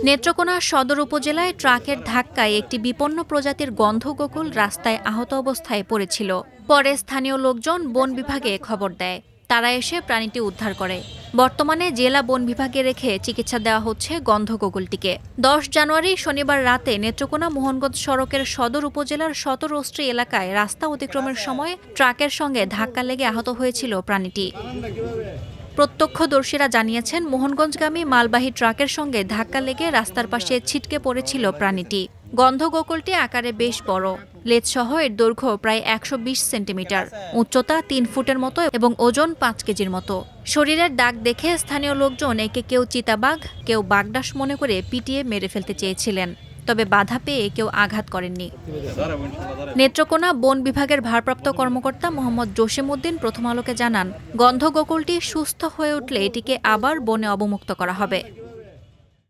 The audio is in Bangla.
নেত্রকোনা সদর উপজেলায় ট্রাকের ধাক্কায় একটি বিপন্ন প্রজাতির গন্ধগোকুল রাস্তায় আহত অবস্থায় পড়েছিল। পরে স্থানীয় লোকজন বন বিভাগে খবর দেয়। তারা এসে প্রাণীটি উদ্ধার করে। বর্তমানে জেলা বন বিভাগে রেখে চিকিৎসা দেওয়া হচ্ছে গন্ধগোকুলটিকে। ১০ জানুয়ারি শনিবার রাতে নেত্রকোনা মোহনগঞ্জ সড়কের সদর উপজেলার সতরশ্রী এলাকায় রাস্তা অতিক্রমের সময় ট্রাকের সঙ্গে ধাক্কা লেগে আহত হয়েছিল প্রাণীটি। প্রত্যক্ষদর্শীরা জানিয়েছেন, মোহনগঞ্জগামী মালবাহী ট্রাকের সঙ্গে ধাক্কা লেগে রাস্তার পাশে ছিটকে পড়েছিল প্রাণীটি। গন্ধগোকুলটি আকারে বেশ বড়। লেজসহ এর দৈর্ঘ্য প্রায় ১২০ সেন্টিমিটার, উচ্চতা ৩ ফুটের মতো এবং ওজন ৫ কেজির মতো। শরীরের দাগ দেখে স্থানীয় লোকজন একে কেউ চিতাবাঘ, কেউ বাগডাস মনে করে পিটিয়ে মেরে ফেলতে চেয়েছিলেন। তবে বাধা পেয়ে কেউ আঘাত করেননি। নেত্রকোনা বন বিভাগের ভারপ্রাপ্ত কর্মকর্তা মোহাম্মদ জসিমউদ্দিন প্রথম আলোকে জানান, গন্ধগোকুলটি সুস্থ হয়ে উঠলে এটিকে আবার বনে অবমুক্ত করা হবে।